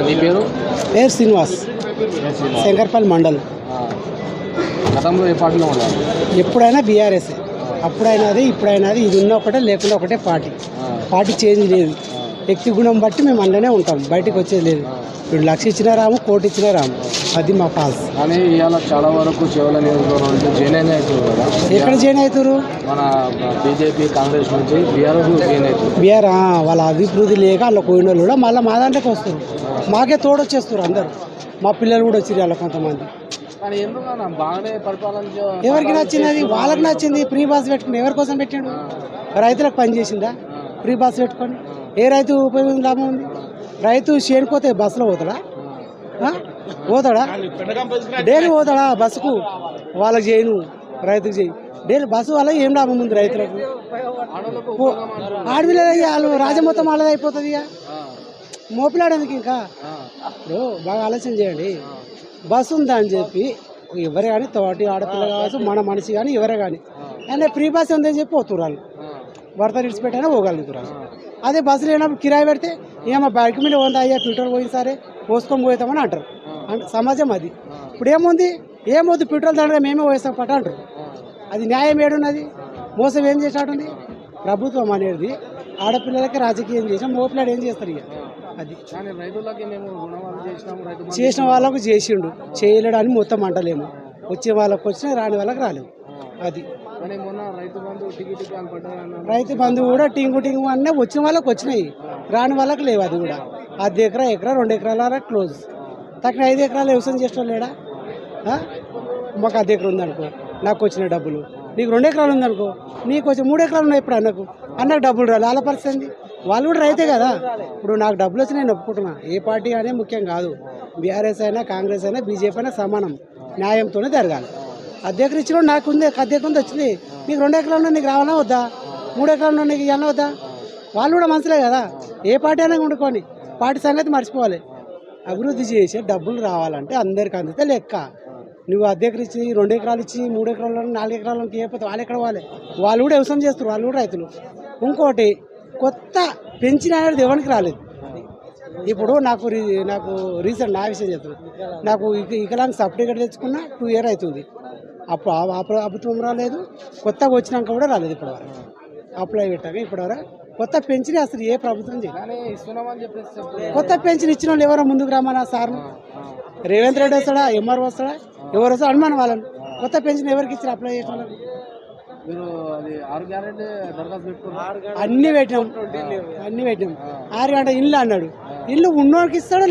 నీ పేరు? పేరు శ్రీనివాస్, శంకర్పల్లి మండలం. గతంలో ఏ పార్టీలో ఉండాలి? ఎప్పుడైనా బీఆర్ఎస్, అప్పుడైనా అది ఇప్పుడైనా అది. ఇది ఉన్న ఒకటే లేకుండా ఒకటే పార్టీ. పార్టీ చేంజ్ లేదు. వ్యక్తి గుణం బట్టి మేము అందులోనే ఉంటాం, బయటకు వచ్చేది లేదు. ఇప్పుడు 1,00,000 ఇచ్చినా రాము, 1,00,00,000 ఇచ్చినా రాము. అది మా పాస్. కానీ ఇవాళ చాలా వరకు చెవుల నియోజకవర్గం నుంచి జాయిన్ అవుతారు కదా. ఎక్కడ జాయిన్ అవుతారు? మన బీజేపీ కాంగ్రెస్ నుంచి బీఆర్ఎస్ జాయిన్ అవుతారు. బీఆర్ వాళ్ళ అభివృద్ధి లేక వాళ్ళ పోయిన వాళ్ళు కూడా మళ్ళీ మా దాంట్లోకి వస్తారు. మాకే తోడొచ్చేస్తారు అందరు. మా పిల్లలు కూడా వచ్చారు అలా కొంతమంది. కానీ ఎందుకన్నా బాగానే పరిపాలన ఎవరికి నచ్చింది? వాళ్ళకి నచ్చింది. ఫ్రీ బాస్ పెట్టుకుని ఎవరి కోసం పెట్టాడు? రైతులకు పని చేసిందా? ఫ్రీ బాస్ పెట్టుకొని ఏ రైతు ఉపయోగం లాభం ఉంది? రైతు చేనుకోతే బస్సులో పోతాడా? పోతాడా? డైలీ పోతాడా బస్సుకు? వాళ్ళకి చేయను, రైతుకు చేయి. డైలీ బస్సు వల్ల ఏం లాభం ఉంది రైతులకు? ఆడవిలే వాళ్ళు రాజ మొత్తం వాళ్ళది అయిపోతుంది. ఇక మోపిలాడేందుకు ఇంకా? ఇప్పుడు బాగా ఆలోచన చేయండి. బస్సు ఉందా అని చెప్పి ఎవరే కానీ తోటి ఆడపిల్ల కావచ్చు, మన మనిషి కానీ ఎవరే కానీ అంటే ఫ్రీ బస్ ఉందని చెప్పి పోతున్నారు. వాళ్ళు భర్త విడిచిపెట్టైనా పోగలుగుతున్నారు. అదే బస్సు లేనప్పుడు కిరాయి పెడితే ఏమో బైక్ మీద ఉందా, అయ్యా పెట్రోల్ పోయిన సరే పోసుకొని పోతామని అంటారు. అంటే సమాజం అది. ఇప్పుడు ఏముంది? ఏమొద్దు పెట్రోల్ దండగా మేమే పోస్తాం పట్ట అంటారు. అది న్యాయం ఏడున్నది? మోసం ఏం చేసినట్టుంది? ప్రభుత్వం అనేది ఆడపిల్లలకి రాజకీయం చేసాం, మోపిలాడు ఏం చేస్తారు? ఇక అది చేసిన వాళ్ళకు చేసిండు, చేయలేడు అని మొత్తం అంటలేము. వచ్చే వాళ్ళకి వచ్చినా రాని వాళ్ళకి రాలేవు. అది రైతు బంధు కూడా టింగు టింగు అన్నీ వచ్చిన వాళ్ళకి వచ్చినాయి, రాని వాళ్ళకి లేవు. అది కూడా 10 ఎకరా 2 ఎకరాల క్లోజ్. తక్కువ 5 ఎకరాలు వ్యవసాయం చేసిన లేడా? మాకు 10 ఎకరం ఉందనుకో, నాకు వచ్చిన డబ్బులు. నీకు 2 ఎకరాలు ఉందనుకో, నీకు వచ్చి 3 ఎకరాలు ఉన్నాయి. ఇప్పుడు అన్నకు డబ్బులు రాలి. వాళ్ళ పరిస్థితి వాళ్ళు కూడా రైతే కదా. ఇప్పుడు నాకు డబ్బులు వచ్చి నేను ఒప్పుకుంటున్నా. ఏ పార్టీ అనే ముఖ్యం కాదు. బీఆర్ఎస్ అయినా కాంగ్రెస్ అయినా బీజేపీ అయినా సమానం, న్యాయంతోనే జరగాలి. 10 ఎకరం ఇచ్చిన నాకు ఉంది, 10 ఎకరం వచ్చింది. నీకు 2 ఎకరాలు నీకు రావాలా వద్దా? 3 ఎకరాలు నీకు ఇవ్వాలా వద్దా? వాళ్ళు కూడా మనుషులే కదా. ఏ పార్టీ అయినా వండుకొని పార్టీ సంగతి మర్చిపోవాలి. అభివృద్ధి చేసి డబ్బులు రావాలంటే అందరికి అందితే లెక్క. నువ్వు 10 ఎకరం ఇచ్చి 2 ఎకరాలు ఇచ్చి 3 ఎకరాలు 4 ఎకరాలు చేయకపోతే వాళ్ళు ఎక్కడ పోవాలి? వాళ్ళు కూడా వ్యవసాయం చేస్తారు, వాళ్ళు కూడా రైతులు. ఇంకోటి కొత్త పెంచిన అనేది ఎవరికి రాలేదు. ఇప్పుడు నాకు రీసెంట్ నా విషయం చెప్తున్నాను. నాకు వికలాంగ్ సర్టిఫికేట్ తెచ్చుకున్న 2 years అవుతుంది. అప్పుడు ప్రభుత్వం రాలేదు, కొత్తగా వచ్చినాక కూడా రాలేదు. ఇప్పటివరకు అప్లై పెట్టాక ఇప్పటివరకు కొత్త పెన్షన్ అసలు ఏ ప్రభుత్వం చేయలేదు. కొత్త పెన్షన్ ఇచ్చిన వాళ్ళు ఎవరో ముందుకు రమ్మన్నా సార్? రేవంత్ రెడ్డి వస్తాడా, ఎంఆర్ వస్తాడా, ఎవరు వస్తాడు అనుమానం వాళ్ళని. కొత్త పెన్షన్ ఎవరికి ఇచ్చారు అప్లై చేసిన వాళ్ళని? అన్ని పెట్టాం 6 గంటల ఇల్లు అన్నాడు. ఇల్లు ఉన్నోడికి ఇస్తాడు.